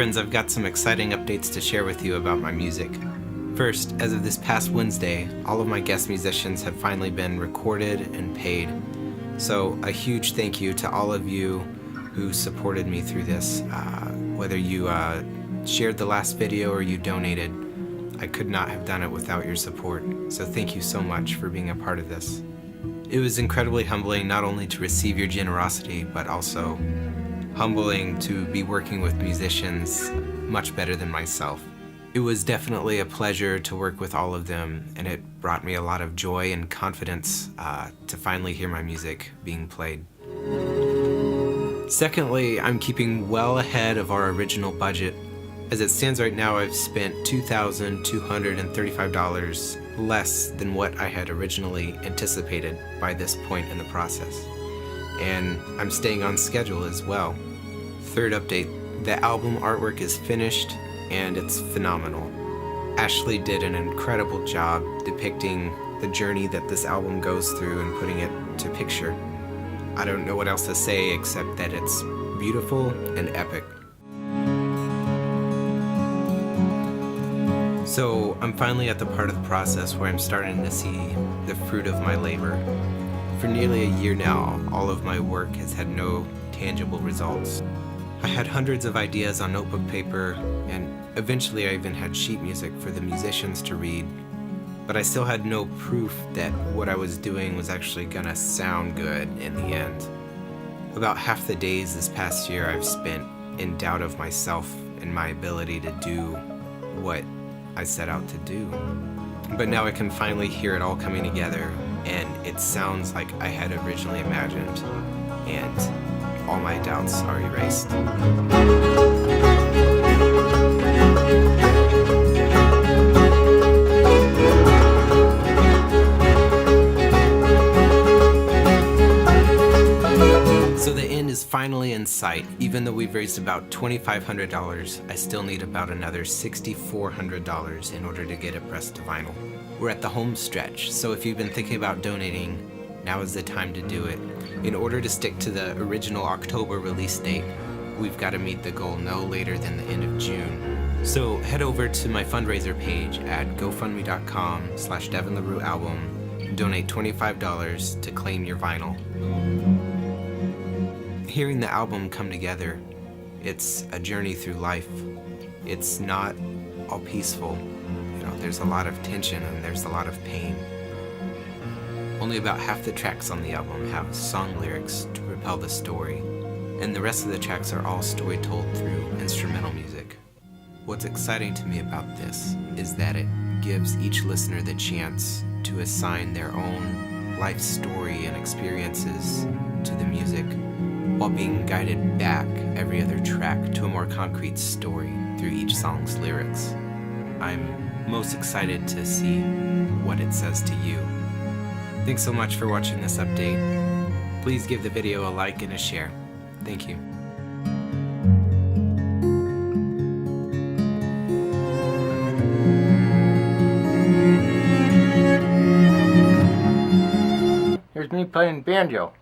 friends, I've got some exciting updates to share with you about my music. First, as of this past Wednesday, all of my guest musicians have finally been recorded and paid. So a huge thank you to all of you who supported me through this. Whether you shared the last video or you donated, I could not have done it without your support. So thank you so much for being a part of this. It was incredibly humbling not only to receive your generosity, but also humbling to be working with musicians much better than myself. It was definitely a pleasure to work with all of them, and it brought me a lot of joy and confidence to finally hear my music being played. Secondly, I'm keeping well ahead of our original budget. As it stands right now, I've spent $2,235 less than what I had originally anticipated by this point in the process. And I'm staying on schedule as well. Third update, the album artwork is finished and it's phenomenal. Ashley did an incredible job depicting the journey that this album goes through and putting it to picture. I don't know what else to say except that it's beautiful and epic. So I'm finally at the part of the process where I'm starting to see the fruit of my labor. For nearly a year now, all of my work has had no tangible results. I had hundreds of ideas on notebook paper, and eventually I even had sheet music for the musicians to read, but I still had no proof that what I was doing was actually gonna sound good in the end. About half the days this past year I've spent in doubt of myself and my ability to do what I set out to do. But now I can finally hear it all coming together, and it sounds like I had originally imagined, and all my doubts are erased. So the end is finally in sight. Even though we've raised about $2,500, I still need about another $6,400 in order to get it pressed to vinyl. We're at the home stretch, so if you've been thinking about donating, now is the time to do it. In order to stick to the original October release date, we've got to meet the goal no later than the end of June. So head over to my fundraiser page at gofundme.com/Devin LaRue album and donate $25 to claim your vinyl. Hearing the album come together, it's a journey through life. It's not all peaceful. There's a lot of tension and there's a lot of pain. Only about half the tracks on the album have song lyrics to propel the story, and the rest of the tracks are all story told through instrumental music. What's exciting to me about this is that it gives each listener the chance to assign their own life story and experiences to the music, while being guided back every other track to a more concrete story through each song's lyrics. I'm most excited to see what it says to you. Thanks so much for watching this update. Please give the video a like and a share. Thank you. Here's me playing banjo.